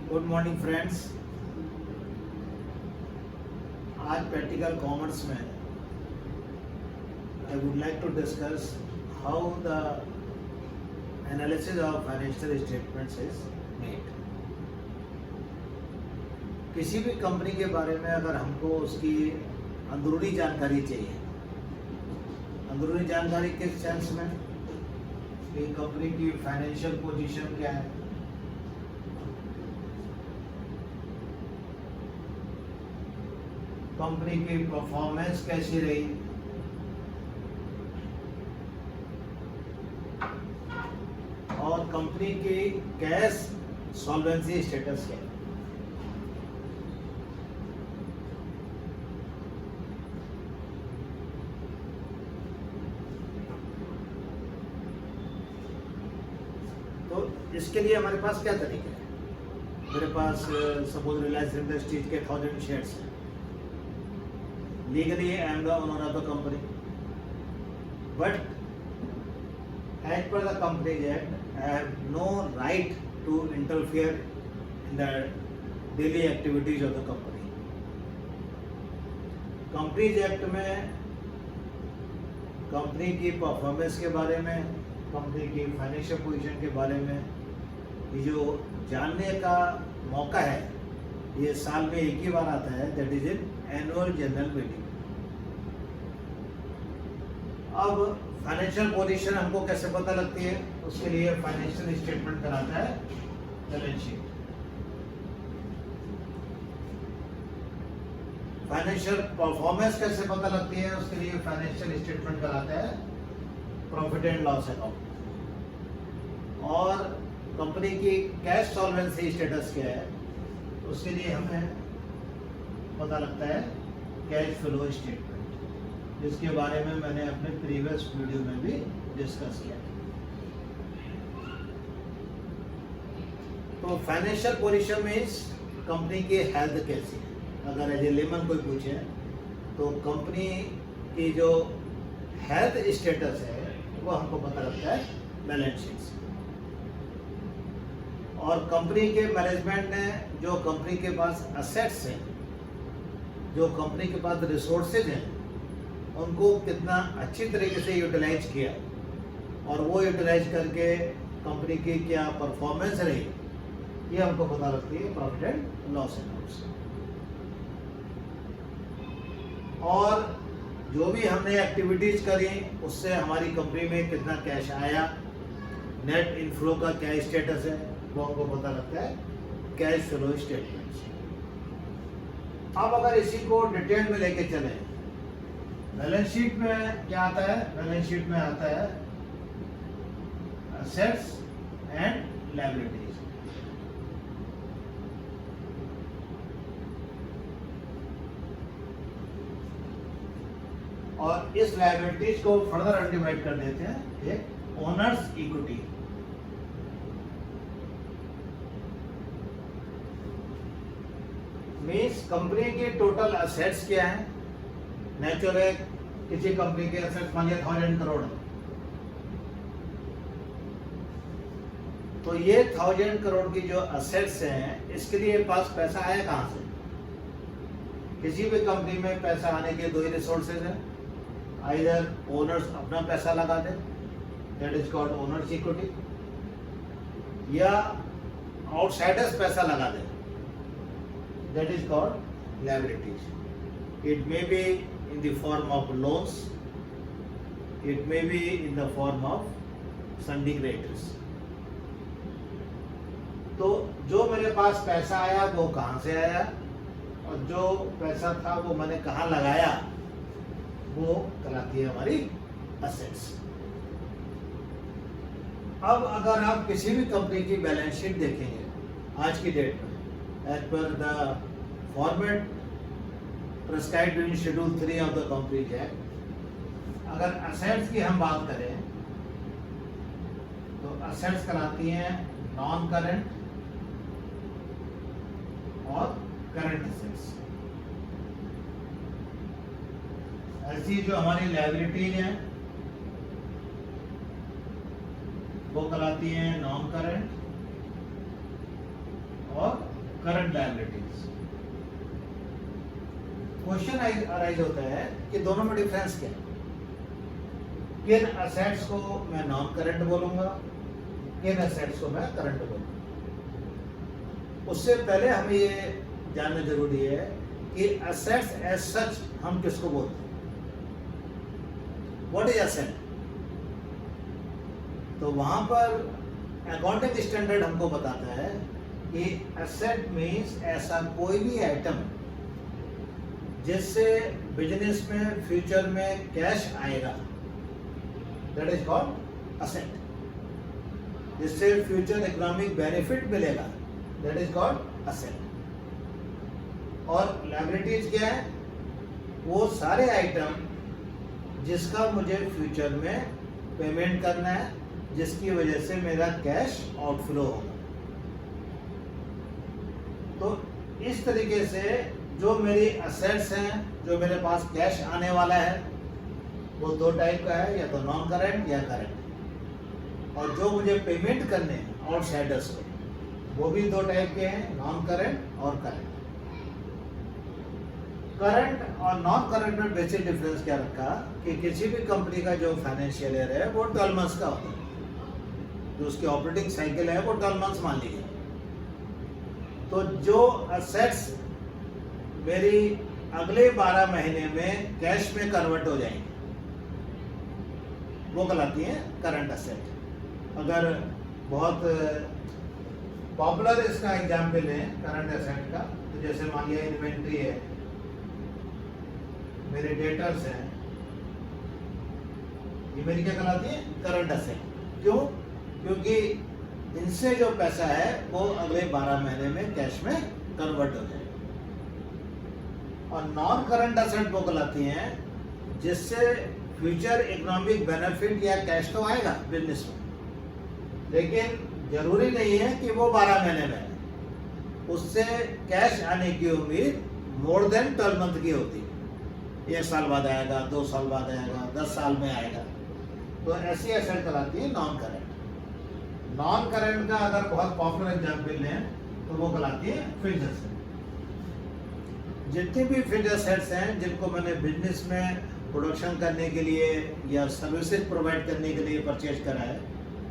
Good morning friends. आज practical commerce में I would like to discuss how the analysis of financial statements is made. किसी भी company के बारे में अगर हमको उसकी अंदरूनी जानकारी चाहिए, अंदरूनी जानकारी किस सेंस में कि कंपनी की फाइनेंशियल पोजीशन क्या है, कंपनी की परफॉर्मेंस कैसी रही, और कंपनी की कैश सॉल्वेंसी स्टेटस क्या है। तो इसके लिए हमारे पास क्या तरीके हैं। मेरे पास सपोज रिलायंस इंडस्ट्रीज के 1000 शेयर्स हैं। Legally, I am the owner of the company, but as per the Companies Act, I have no right to interfere in the daily activities of the company. Companies Act में company की performance के बारे में, company की financial position के बारे में ये जो जानने का मौका है, ये साल में एक ही बार आता है, that is in annual general meeting. अब फाइनेंशियल पोजीशन हमको कैसे पता लगती है, उसके लिए फाइनेंशियल स्टेटमेंट कराता है बैलेंस शीट। फाइनेंशियल परफॉर्मेंस कैसे पता लगती है, उसके लिए फाइनेंशियल स्टेटमेंट कराता है प्रॉफिट एंड लॉस अकाउंट। और कंपनी की कैश सॉल्वेंसी स्टेटस क्या है, उसके लिए हमें पता लगता है कैश फ्लो स्टेटमेंट, जिसके बारे में मैंने अपने प्रीवियस वीडियो में भी डिस्कस किया। तो फाइनेंशियल पोजीशन मींस कंपनी की हेल्थ कैसी है। अगर एज ए लेमन कोई पूछे तो कंपनी की जो हेल्थ स्टेटस है वो हमको पता लगता है बैलेंस शीट से। और कंपनी के मैनेजमेंट ने जो कंपनी के पास असेट्स हैं, जो कंपनी के पास रिसोर्सेज हैं, उनको कितना अच्छी तरीके से यूटिलाइज किया और वो यूटिलाइज करके कंपनी की क्या परफॉर्मेंस रही, ये हमको पता लगती है प्रॉफिट एंड लॉस अकाउंट से। और जो भी हमने एक्टिविटीज करी उससे हमारी कंपनी में कितना कैश आया, नेट इनफ्लो का क्या स्टेटस है, वो हमको पता लगता है कैश फ्लो स्टेटमेंट से। अब अगर इसी को डिटेल में लेके चले, बैलेंस शीट में क्या आता है, बैलेंस शीट में आता है असेट्स एंड लायबिलिटीज। और इस लायबिलिटीज को फर्दर अनडिवाइड कर देते हैं एक ओनर्स इक्विटी। मीन्स कंपनी की टोटल असेट्स क्या है। नेचुरल है, किसी कंपनी के असेट्स मान लिया 1000 करोड़ है, तो ये 1000 करोड़ की जो असेट्स हैं, इसके लिए पास पैसा आया कहां से। किसी भी कंपनी में पैसा आने के दो ही रिसोर्सेज हैं, आइदर ओनर्स अपना पैसा लगा दे, that is called owners equity, या आउटसाइडर्स पैसा लगा दे, that is called liabilities. It may be in the form of loans, it may be in the form of sundry creditors। तो जो मेरे पास पैसा आया वो कहाँ से आया, और जो पैसा था वो मैंने कहाँ लगाया, वो कहलाती है हमारी असेट्स। अब अगर आप किसी भी कंपनी की बैलेंस शीट देखेंगे आज की डेट में, as per the format prescribed in Schedule 3 of the Companies Act, अगर असेट्स की हम बात करें तो असेट्स कराती हैं नॉन करंट और करंट असेट्स। ऐसी जो हमारी लायबिलिटीज हैं वो कहलाती है नॉन करंट और करंट लायबिलिटीज। क्वेश्चन अराइज होता है कि दोनों में डिफरेंस क्या है। किन असेट्स को मैं नॉन करंट बोलूंगा, किन असेट्स को मैं करंट बोलूंगा। उससे पहले हमें ये जानना जरूरी है कि असेट्स एज सच हम किसको बोलते हैं। What is asset? तो वहां पर अकाउंटिंग स्टैंडर्ड हमको बताता है कि एसेट मीन्स ऐसा कोई भी आइटम जिससे बिजनेस में फ्यूचर में कैश आएगा, दैट इज कॉल्ड एसेट। जिससे फ्यूचर इकोनॉमिक बेनिफिट मिलेगा, दैट इज कॉल्ड एसेट। और लायबिलिटीज क्या है? वो सारे आइटम जिसका मुझे फ्यूचर में पेमेंट करना है, जिसकी वजह से मेरा कैश आउटफ्लो होगा। तो इस तरीके से जो मेरी असेट्स हैं, जो मेरे पास कैश आने वाला है, वो दो टाइप का है, या तो नॉन करंट या करंट। और जो मुझे पेमेंट करने हैं आउटसाइडर्स को, वो भी दो टाइप के हैं, नॉन करंट और करंट। करंट और नॉन करंट में बेसिक डिफरेंस क्या रखा कि किसी भी कंपनी का जो फाइनेंशियल ईयर है वो 12 मंथ्स का होता है। जो उसकी ऑपरेटिंग साइकिल है वो 12 मंथ्स मान लीजिए। तो जो असेट्स मेरी अगले 12 महीने में कैश में कन्वर्ट हो जाएंगे, वो कहलाती है करंट असेट। अगर बहुत पॉपुलर इसका एग्जाम्पल है करंट असेट का, तो जैसे मान लिया इन्वेंट्री है, मेरे डेटर्स हैं, ये मेरी क्या कहलाती है? Current asset. क्यों? क्योंकि इनसे जो पैसा है वो अगले 12 महीने में कैश में कन्वर्ट हो जाए। और नॉन करंट असेट वो कहलाती हैं जिससे फ्यूचर इकोनॉमिक बेनिफिट या कैश तो आएगा बिजनेस में, लेकिन जरूरी नहीं है कि वो 12 महीने में है। उससे कैश आने की उम्मीद मोर देन 12 मंथ की होती है। 1 साल बाद आएगा, 2 साल बाद आएगा, 10 साल में आएगा। तो ऐसी एसेट कहलाती है नॉन करंट। नॉन करंट का अगर बहुत पॉपुलर एग्जाम्पल लें तो वो कहलाती है फिक्स्ड एसेट। जितनी भी फिक्स्ड एसेट्स हैं जिनको मैंने बिजनेस में प्रोडक्शन करने के लिए या सर्विसेज प्रोवाइड करने के लिए परचेज करा है,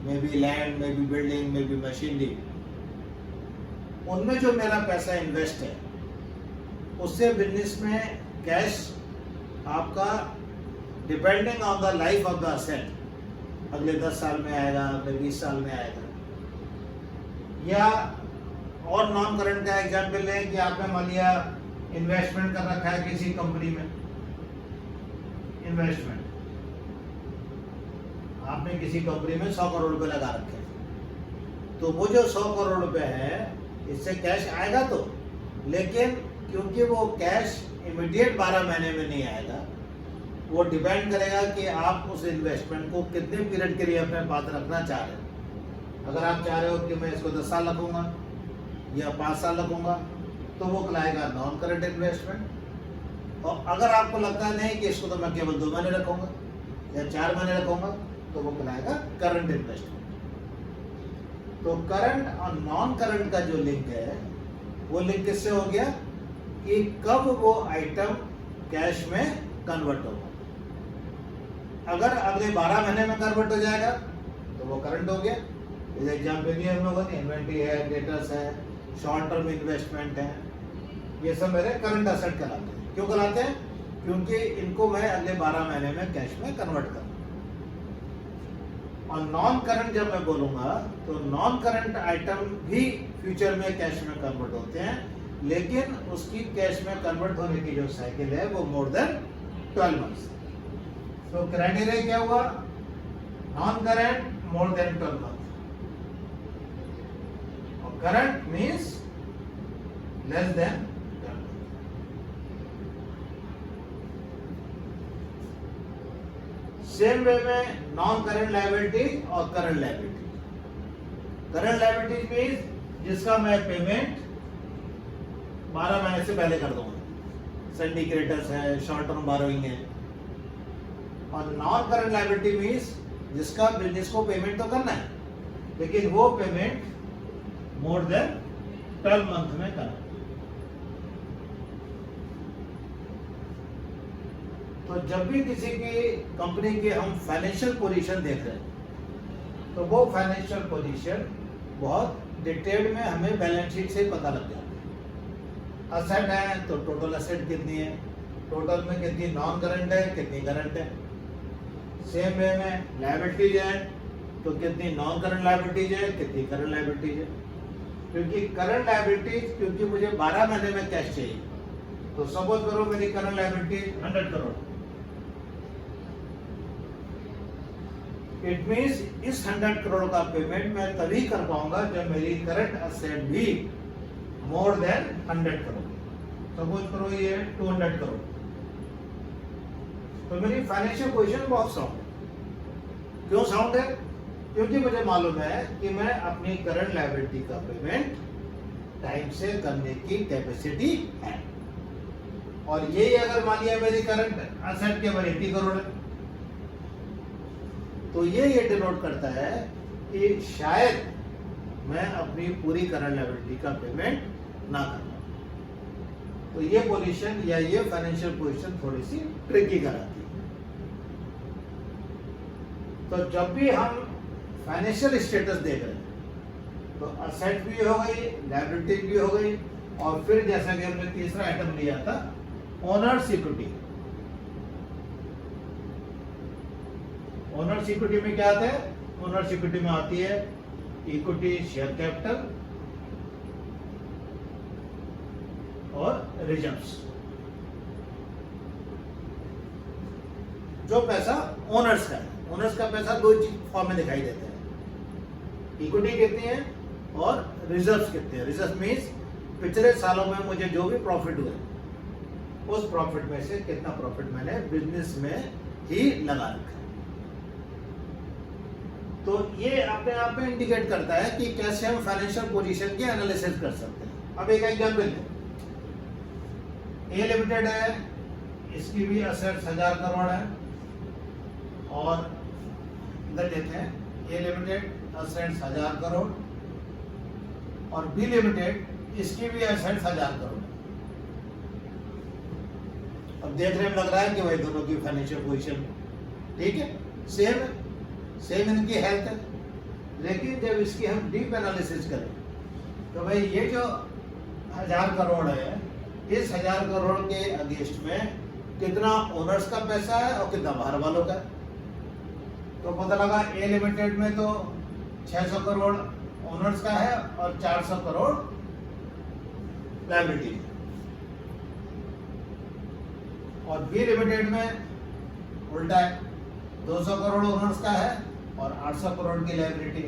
may be land, may be building, may be machinery, उनमें जो मेरा पैसा इन्वेस्ट है उससे बिजनेस में कैश आपका depending on the life of the asset अगले 10 साल में आएगा, अगले 20 साल में आएगा। या और नॉन करंट का एग्जाम्पल है कि आपने मान लिया इन्वेस्टमेंट कर रखा है किसी कंपनी में, इन्वेस्टमेंट आपने किसी कंपनी में 100 करोड़ रुपए लगा रखे हैं, तो वो जो 100 करोड़ रुपए है इससे कैश आएगा तो, लेकिन क्योंकि वो कैश इमीडिएट 12 महीने में नहीं आएगा, वो डिपेंड करेगा कि आप उस इन्वेस्टमेंट को कितने पीरियड के लिए अपने पास रखना चाह रहे हैं। अगर आप चाह रहे हो कि मैं इसको 10 साल रखूंगा या 5 साल रखूंगा, तो वो कहलाएगा नॉन करंट इन्वेस्टमेंट। और अगर आपको लगता है नहीं कि इसको तो मैं केवल 2 महीने रखूंगा या 4 महीने रखूंगा, तो वो कहलाएगा करंट इन्वेस्टमेंट। तो करंट और नॉन करंट का जो लिंक है वो लिंक किससे हो गया कि कब वो आइटम कैश में कन्वर्ट होगा। अगर अगले 12 महीने में कन्वर्ट हो जाएगा तो वो करंट हो गया। इस एग्जाम्पल में हम लोगों ने इन्वेंट्री है, डेटर्स है, शॉर्ट टर्म इन्वेस्टमेंट है, ये सब मेरे करंट एसेट कहलाते हैं। क्यों कहलाते हैं? क्योंकि इनको मैं अगले 12 महीने में कैश में कन्वर्ट करूँ। और नॉन करंट जब मैं बोलूंगा तो नॉन करंट आइटम भी फ्यूचर में कैश में कन्वर्ट होते हैं, लेकिन उसकी कैश में कन्वर्ट होने की जो साइकिल है वो मोर देन 12 मंथ्स। तो क्राइटेरिया क्या हुआ? Non current more than 12 month, और current means less than 12 month. Same way में नॉन करंट लायबिलिटी और current liability. Current liability means जिसका मैं पेमेंट 12 महीने से पहले कर दूंगा, सन्डी क्रेडिटर्स है, शॉर्ट टर्म बारोइंग है। और नॉन करंट लायबिलिटी मीन्स जिसका बिजनेस को पेमेंट तो करना है लेकिन वो पेमेंट मोर देन 12 मंथ में करा। तो जब भी किसी की कंपनी की हम फाइनेंशियल पोजीशन देख रहे हैं तो वो फाइनेंशियल पोजीशन बहुत डिटेल में हमें बैलेंस शीट से पता लग जाता है। असेट है तो टोटल असेट कितनी है, टोटल में कितनी नॉन करंट है, कितनी करंट है। सेम वे में लायबिलिटीज है तो कितनी नॉन करंट लायबिलिटीज है, कितनी करंट लायबिलिटीज है। क्योंकि करंट लायबिलिटीज, क्योंकि मुझे 12 महीने में कैश चाहिए, तो सपोज करो मेरी current liability 100 crore, it means इस 100 करोड़ का पेमेंट मैं तभी कर पाऊंगा जब मेरी करंट असेट भी मोर देन 100 करोड़। सपोज करो ये 200 करोड़, तो मेरी फाइनेंशियल पोजीशन बहुत साउंड है। क्यों साउंड है? क्योंकि मुझे मालूम है कि मैं अपनी करंट लायबिलिटी का पेमेंट टाइम से करने की कैपेसिटी है। और ये अगर मान लिया मेरी करंट असेट केवल 80 करोड़ है, तो ये डिनोट करता है कि शायद मैं अपनी पूरी करंट लायबिलिटी का पेमेंट ना कर पाऊं। तो ये पोजीशन या ये फाइनेंशियल पोजीशन थोड़ी सी ट्रिकी कराती है। तो जब भी हम फाइनेंशियल स्टेटस देख रहे हैं तो असेट भी हो गई, लायबिलिटी भी हो गई, और फिर जैसा कि हमने तीसरा आइटम लिया था ओनर्स इक्विटी। ओनर्स इक्विटी में क्या आता है? ओनर्स इक्विटी में आती है इक्विटी, शेयर कैपिटल और रिजर्व्स। जो पैसा ओनर्स का है, ओनर्स का पैसा दो फॉर्म में दिखाई देते हैं, इक्विटी कितनी है और रिजर्व्स कितने हैं। रिजर्व मीन्स पिछले सालों में मुझे जो भी प्रॉफिट हुए उस प्रॉफिट में से कितना प्रॉफिट मैंने बिजनेस में ही लगा रखा है। तो ये अपने आप में इंडिकेट करता है कि कैसे हम फाइनेंशियल पोजीशन की एनालिसिस कर सकते हैं। अब एक एग्जांपल है, ए लिमिटेड है, इसकी भी असेट्स 1000 करोड़ है, और इधर लेते हैं ए लिमिटेड असेट्स 1000 करोड़ और बी लिमिटेड इसकी भी असेट्स 1000 करोड़। अब देखने में लग रहा है कि भाई दोनों की फाइनेंशियल पोजीशन ठीक है, सेम इनकी हेल्थ है। लेकिन जब इसकी हम डीप एनालिसिस करें तो भाई ये जो 1000 करोड़ है, इस 1000 करोड़ के अगेंस्ट में कितना ओनर्स का पैसा है और कितना बाहर वालों का है। तो पता लगा ए लिमिटेड में तो 600 करोड़ ओनर्स का है और 400 करोड़ लायबिलिटी, और बी लिमिटेड में उल्टा है, 200 करोड़ ओनर्स का है और 800 करोड़ की लायबिलिटी।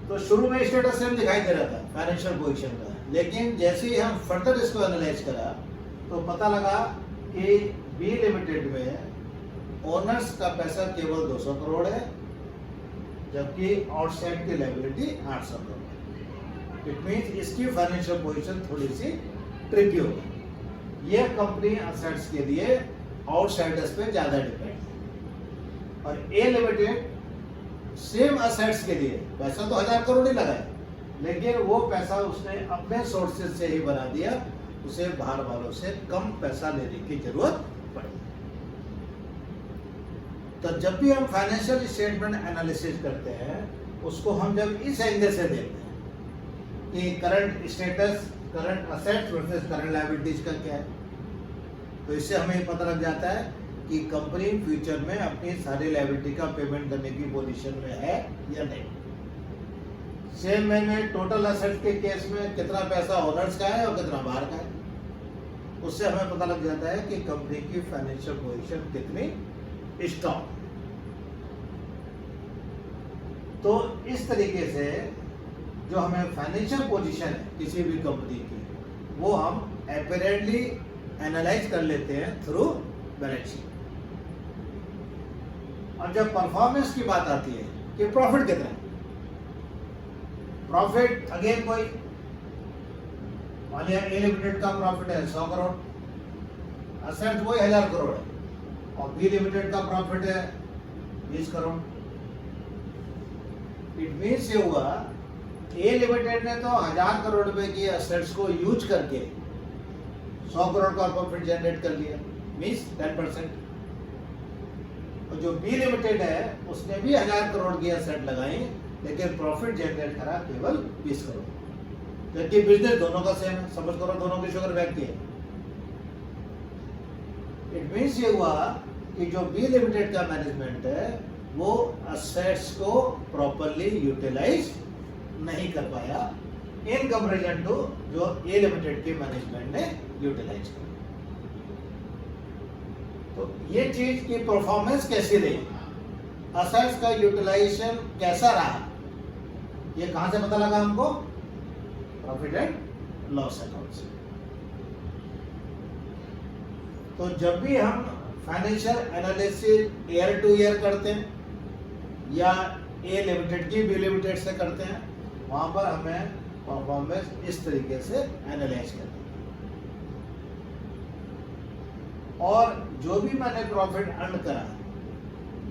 तो शुरू में स्टेटस सेम दिखाई दे रहा था फाइनेंशियल पोजीशन का, लेकिन जैसे ही हम फर्दर इसको एनालाइज करा तो पता लगा कि बी लिमिटेड में ओनर्स का पैसा केवल 200 करोड़ है, जबकि आउटसाइड की लायबिलिटी 800 करोड़ है। इट मींस इसकी फाइनेंशियल पोजीशन थोड़ी सी ट्रिकी होगी। ये कंपनी असेट्स के लिए आउटसाइडर्स पे ज्यादा डिपेंड है, और ए लिमिटेड सेम असेट्स के लिए पैसा तो 1000 करोड़ ही लगा है, लेकिन वो पैसा उसने अपने सोर्सेज से ही बना दिया, उसे बाहर वालों से कम पैसा लेने की जरूरत पड़ी। तो जब भी हम फाइनेंशियल स्टेटमेंट एनालिसिस करते हैं उसको हम जब इस एंगल से देखते हैं कि current status, current assets versus current liabilities का क्या है, तो इससे हमें पता लग जाता है कि कंपनी फ्यूचर में अपनी सारी लायबिलिटी का पेमेंट करने की पोजीशन में है या नहीं। सेम वे में टोटल असेट के केस में कितना पैसा ओनर्स का है और कितना बाहर का है, उससे हमें पता लग जाता है कि कंपनी की फाइनेंशियल पोजीशन कितनी स्ट्रॉन्ग। तो इस तरीके से जो हमें फाइनेंशियल पोजीशन है किसी भी कंपनी की, वो हम एपरेंटली एनालाइज कर लेते हैं थ्रू बैलेंस शीट। और जब परफॉर्मेंस की बात आती है कि प्रॉफिट कितना है, प्रॉफिट अगेन कोई मान लिया ए लिमिटेड का प्रॉफिट है 100 करोड़, असेट्स वही 1000 करोड़ है, और बी लिमिटेड का प्रॉफिट है 20 करोड़, इट मीन्स ये हुआ ए लिमिटेड ने तो 1000 करोड़ रुपए की एसेट्स को यूज करके 100 करोड़ का प्रॉफिट जनरेट कर लिया, मीन्स 10%। और जो बी लिमिटेड है उसने भी 1000 करोड़ की एसेट लगाई, लेकिन प्रॉफिट जनरेट करा केवल 20 करोड़, जबकि बिजनेस दोनों का सेम है। समझ करो दोनों की शुगर व्यक्ति है। इट मीन्स ये हुआ कि जो बी लिमिटेड का मैनेजमेंट है वो असेट्स को प्रॉपरली यूटिलाइज नहीं कर पाया इन कंपैरिजन टू जो ए लिमिटेड के मैनेजमेंट ने यूटिलाइज किया। तो ये चीज की परफॉर्मेंस कैसी रही, असेट्स का यूटिलाइजेशन कैसा रहा, ये कहां से पता लगा हमको? प्रॉफिट एंड लॉस अकाउंट से। तो जब भी हम financial analysis year two year करते हैं या ए लिमिटेड की बी लिमिटेड से करते हैं, वहां पर हमें परफॉर्मेंस इस तरीके से एनालाइज करते हैं। और जो भी मैंने प्रॉफिट अर्न करा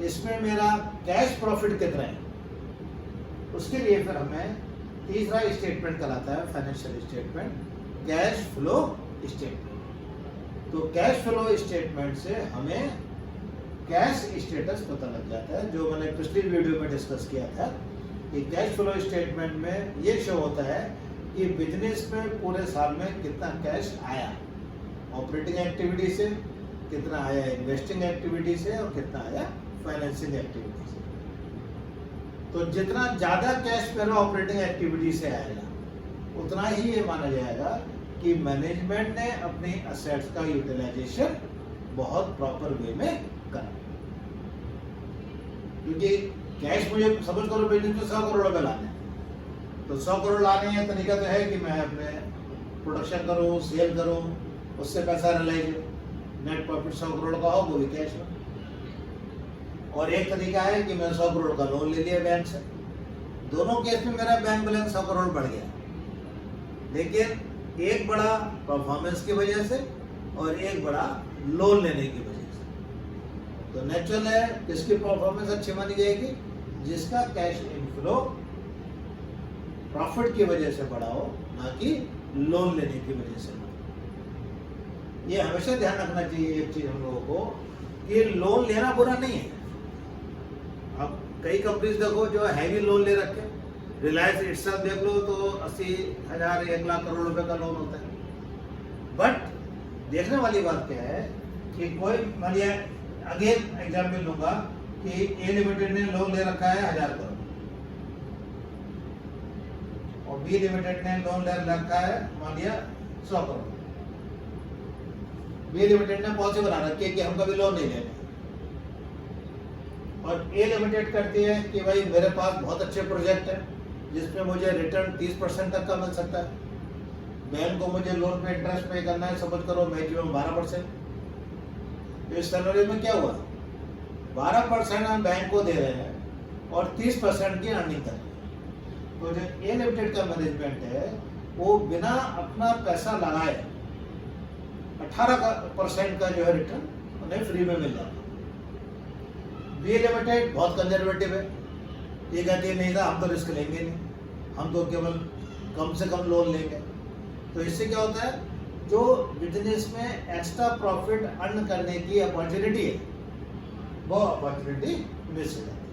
इसमें मेरा कैश प्रॉफिट कितना है, उसके लिए फिर हमें तीसरा स्टेटमेंट कराता है financial statement, cash flow statement. तो कैश फ्लो स्टेटमेंट से हमें कैश स्टेटस पता लग जाता है, जो मैंने पिछली वीडियो में डिस्कस किया था कि कैश फ्लो स्टेटमेंट में ये शो होता है कि बिजनेस में पूरे साल में कितना कैश आया ऑपरेटिंग एक्टिविटी से, कितना आया इन्वेस्टिंग एक्टिविटी से और कितना आया फाइनेंसिंग एक्टिविटी से। तो जितना ज्यादा कैश मेरा ऑपरेटिंग एक्टिविटी से आएगा उतना ही ये माना जाएगा कि मैनेजमेंट ने अपनी असेट्स का यूटिलाइजेशन बहुत प्रॉपर वे में करा। क्योंकि कैश मुझे समझ करो बिजनेस में 100 करोड़ रुपए लाने, तो 100 करोड़ लाने हैं तरीका तो है कि मैं अपने प्रोडक्शन करूं, सेल करूं, उससे पैसा रिलाइज नेट प्रॉफिट 100 करोड़ का हो वो भी कैश में। और एक तरीका है कि मैं 100 करोड़ का लोन ले लिया बैंक से, दोनों केस में मेरा बैंक बैलेंस 100 करोड़ बढ़ गया, लेकिन एक बड़ा परफॉर्मेंस की वजह से और एक बड़ा लोन लेने की वजह से। तो नेचुरल है किसकी परफॉर्मेंस अच्छी मानी जाएगी, जिसका कैश इनफ्लो प्रॉफिट की वजह से बढ़ा हो, ना कि लोन लेने की वजह से। ये हमेशा ध्यान रखना चाहिए एक चीज हम लोगों को कि लोन लेना बुरा नहीं है। अब कई कंपनीज देखो जो हैवी लोन ले रखे, रिलायंस इटसेल्फ देख लो तो 80,000 1 लाख करोड़ रुपए का लोन होता है। बट देखने वाली बात क्या है कि कोई मान लिया, अगेन एग्जाम्पल लूंगा कि ए लिमिटेड ने लोन ले रखा है 1000 करोड़ और बी लिमिटेड ने लोन ले रखा है मान लिया 100 करोड़। बी लिमिटेड ने पॉलिसी बना रखी है कि हम कभी लोन नहीं लेंगे, और ए लिमिटेड करती है कि भाई मेरे पास बहुत अच्छे प्रोजेक्ट है जिसमें मुझे रिटर्न 30% तक का मिल सकता है, बैंक को मुझे लोन पे इंटरेस्ट पे करना है, समझ करो मैक्सिमम 12%। तो इस सिनेरियो में क्या हुआ, 12% हम बैंक को दे रहे हैं और 30% की अर्निंग कर रहे हैं। तो जो ए लिमिटेड का मैनेजमेंट है वो बिना अपना पैसा लगाए 18% का जो है रिटर्न उन्हें फ्री में मिल जाता है। बी लिमिटेड बहुत कंजर्वेटिव है, ये कहती है नहीं था हम तो रिस्क लेंगे नहीं, हम तो केवल कम से कम लोन लेंगे। तो इससे क्या होता है, जो बिजनेस में एक्स्ट्रा प्रॉफिट अर्न करने की अपॉर्चुनिटी है वो अपॉर्चुनिटी मिस हो जाती है।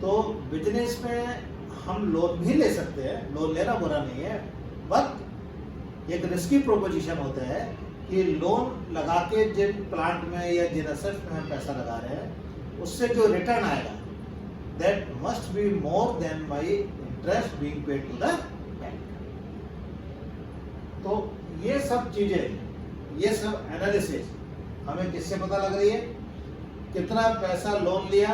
तो बिजनेस में हम लोन भी ले सकते हैं, लोन लेना बुरा नहीं है, बट एक रिस्की प्रोपोजिशन होता है कि लोन लगा के जिन प्लांट में या जिन एसेट्स में हम पैसा लगा रहे हैं उससे जो रिटर्न आएगा that must be more than my interest being paid to the bank. तो ये सब चीजें, ये सब एनालिसिस हमें किससे पता लग रही है, कितना पैसा लोन लिया,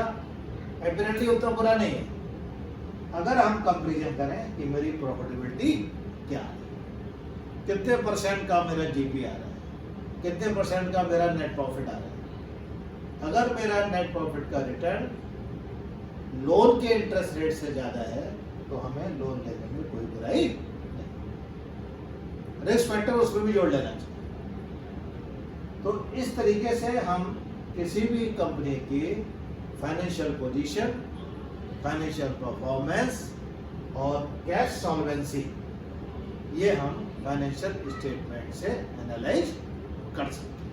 एपरेंटली उतना बुरा नहीं है अगर हम कंपैरिजन करें कि मेरी प्रॉफिटेबिलिटी क्या है, कितने % का मेरा जीपी आ रहा है, कितने % का मेरा नेट प्रॉफिट आ रहा है। अगर मेरा नेट प्रॉफिट का रिटर्न लोन के इंटरेस्ट रेट से ज्यादा है तो हमें लोन लेने में कोई बुराई नहीं, रिस्क फैक्टर उसमें भी जोड़ लेना चाहिए। तो इस तरीके से हम किसी भी कंपनी की फाइनेंशियल पोजीशन फाइनेंशियल परफॉर्मेंस और कैश सॉल्वेंसी, ये हम फाइनेंशियल स्टेटमेंट से एनालाइज कर सकते हैं।